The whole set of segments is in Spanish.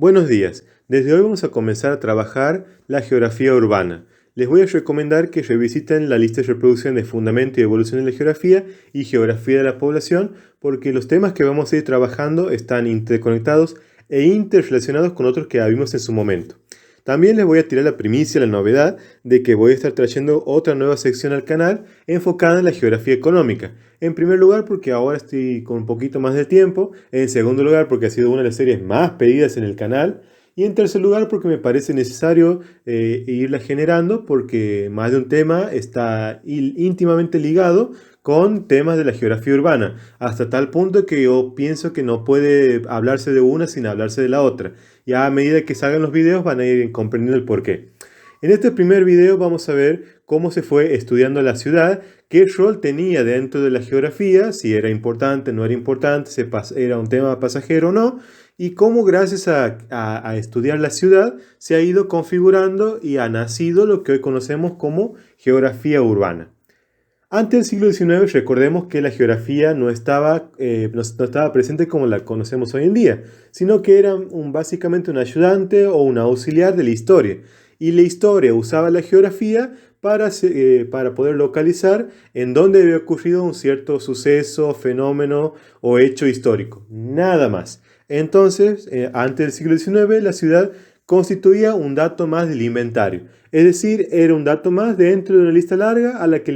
Buenos días, desde hoy vamos a comenzar a trabajar la geografía urbana. Les voy a recomendar que revisiten la lista de reproducción de Fundamento y Evolución de la Geografía y Geografía de la Población, porque los temas que vamos a ir trabajando están interconectados e interrelacionados con otros que vimos en su momento. También les voy a tirar la primicia, la novedad de que voy a estar trayendo otra nueva sección al canal enfocada en la geografía económica. En primer lugar porque ahora estoy con un poquito más de tiempo. En segundo lugar porque ha sido una de las series más pedidas en el canal. Y en tercer lugar porque me parece necesario irla generando porque más de un tema está íntimamente ligado con temas de la geografía urbana, hasta tal punto que yo pienso que no puede hablarse de una sin hablarse de la otra. Y a medida que salgan los videos van a ir comprendiendo el porqué. En este primer video vamos a ver cómo se fue estudiando la ciudad, qué rol tenía dentro de la geografía, si era importante, no era importante, si era un tema pasajero o no, y cómo gracias a estudiar la ciudad se ha ido configurando y ha nacido lo que hoy conocemos como geografía urbana. Antes del siglo XIX, recordemos que la geografía no estaba presente como la conocemos hoy en día, sino que era básicamente un ayudante o un auxiliar de la historia. Y la historia usaba la geografía para poder localizar en dónde había ocurrido un cierto suceso, fenómeno o hecho histórico. Nada más. Entonces, antes del siglo XIX, la ciudad constituía un dato más del inventario. Es decir, era un dato más dentro de una lista larga a la que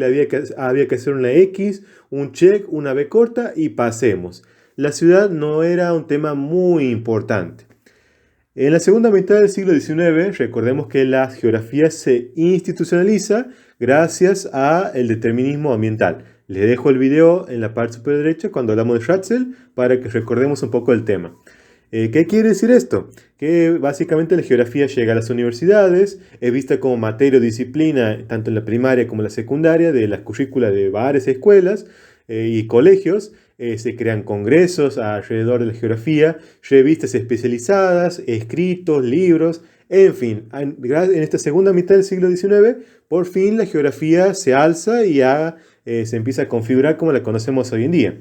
había que hacer una X, un check, una B corta y pasemos. La ciudad no era un tema muy importante. En la segunda mitad del siglo XIX, recordemos que la geografía se institucionaliza gracias al determinismo ambiental. Les dejo el video en la parte superior derecha cuando hablamos de Schratzel para que recordemos un poco el tema. ¿Qué quiere decir esto? Que básicamente la geografía llega a las universidades, es vista como materia o disciplina tanto en la primaria como en la secundaria de las currículas de varias escuelas y colegios. Se crean congresos alrededor de la geografía, revistas especializadas, escritos, libros, en fin. En esta segunda mitad del siglo XIX, por fin la geografía se alza y se empieza a configurar como la conocemos hoy en día.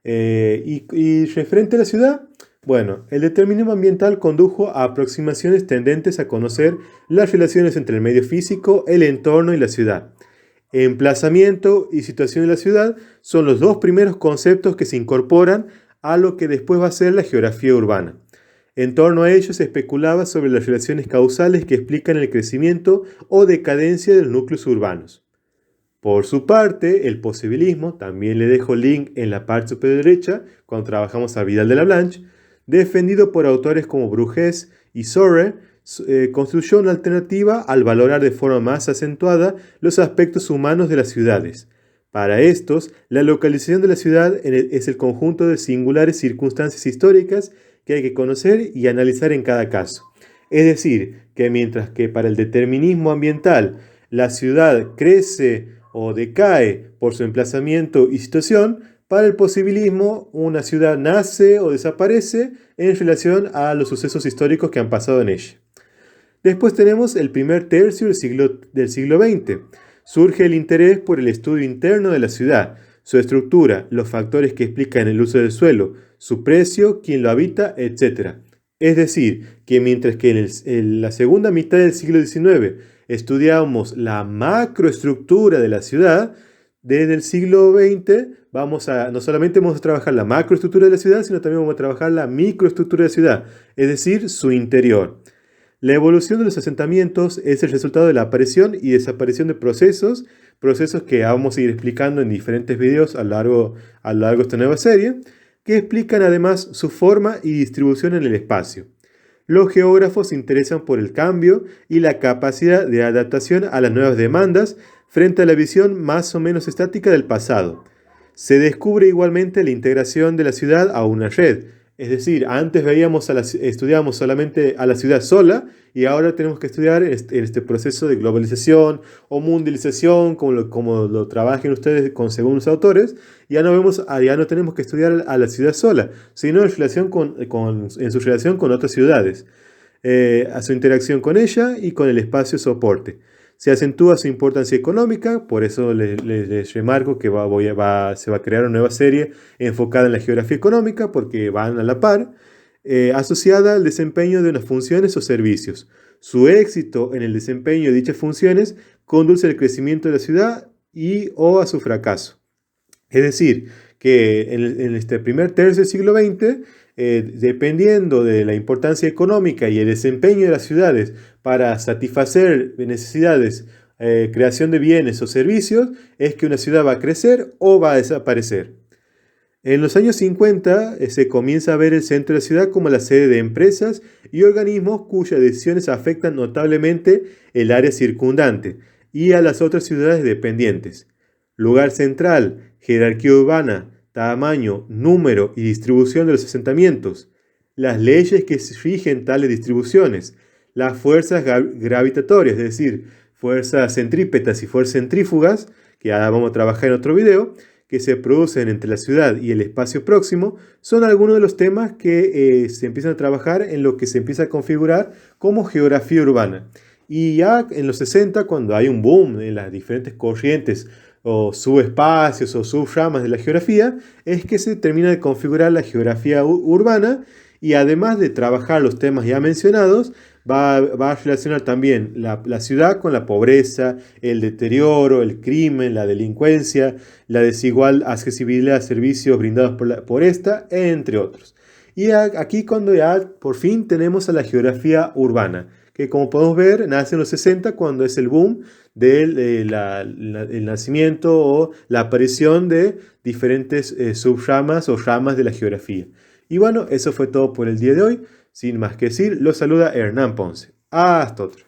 Y referente a la ciudad, bueno, el determinismo ambiental condujo a aproximaciones tendentes a conocer las relaciones entre el medio físico, el entorno y la ciudad. Emplazamiento y situación de la ciudad son los dos primeros conceptos que se incorporan a lo que después va a ser la geografía urbana. En torno a ello se especulaba sobre las relaciones causales que explican el crecimiento o decadencia de los núcleos urbanos. Por su parte, el posibilismo, también le dejo link en la parte superior derecha cuando trabajamos a Vidal de la Blanche, defendido por autores como Bruges y Sorre, construyó una alternativa al valorar de forma más acentuada los aspectos humanos de las ciudades. Para estos, la localización de la ciudad es el conjunto de singulares circunstancias históricas que hay que conocer y analizar en cada caso. Es decir, que mientras que para el determinismo ambiental la ciudad crece o decae por su emplazamiento y situación, para el posibilismo, una ciudad nace o desaparece en relación a los sucesos históricos que han pasado en ella. Después tenemos el primer tercio del siglo XX. Surge el interés por el estudio interno de la ciudad, su estructura, los factores que explican el uso del suelo, su precio, quién lo habita, etc. Es decir, que mientras que en la segunda mitad del siglo XIX estudiamos la macroestructura de la ciudad, desde el siglo XX no solamente vamos a trabajar la macroestructura de la ciudad, sino también vamos a trabajar la microestructura de la ciudad, es decir, su interior. La evolución de los asentamientos es el resultado de la aparición y desaparición de procesos que vamos a ir explicando en diferentes videos a lo largo de esta nueva serie, que explican además su forma y distribución en el espacio. Los geógrafos se interesan por el cambio y la capacidad de adaptación a las nuevas demandas frente a la visión más o menos estática del pasado. Se descubre igualmente la integración de la ciudad a una red. Es decir, antes estudiábamos solamente a la ciudad sola y ahora tenemos que estudiar este proceso de globalización o mundialización, como lo trabajen ustedes según los autores. Ya no tenemos que estudiar a la ciudad sola, sino en su relación con otras ciudades, a su interacción con ella y con el espacio soporte. Se acentúa su importancia económica, por eso les remarco que se va a crear una nueva serie enfocada en la geografía económica, porque van a la par. asociada al desempeño de unas funciones o servicios. Su éxito en el desempeño de dichas funciones conduce al crecimiento de la ciudad o a su fracaso. Es decir, que en este primer tercio del siglo XX, dependiendo de la importancia económica y el desempeño de las ciudades para satisfacer necesidades, creación de bienes o servicios, es que una ciudad va a crecer o va a desaparecer. En los años 50 se comienza a ver el centro de la ciudad como la sede de empresas y organismos cuyas decisiones afectan notablemente el área circundante y a las otras ciudades dependientes. Lugar central, jerarquía urbana, tamaño, número y distribución de los asentamientos, las leyes que rigen tales distribuciones, las fuerzas gravitatorias, es decir, fuerzas centrípetas y fuerzas centrífugas, que ahora vamos a trabajar en otro video, que se producen entre la ciudad y el espacio próximo, son algunos de los temas que se empiezan a trabajar en lo que se empieza a configurar como geografía urbana. Y ya en los 60, cuando hay un boom en las diferentes corrientes o subespacios o subramas de la geografía, es que se termina de configurar la geografía urbana, y además de trabajar los temas ya mencionados, va a relacionar también la ciudad con la pobreza, el deterioro, el crimen, la delincuencia, la desigual accesibilidad a servicios brindados por esta, entre otros. Y aquí cuando ya por fin tenemos a la geografía urbana, que como podemos ver nace en los 60 cuando es el boom del el nacimiento o la aparición de diferentes subramas o ramas de la geografía. Y bueno, eso fue todo por el día de hoy. Sin más que decir, los saluda Hernán Ponce. Hasta otro.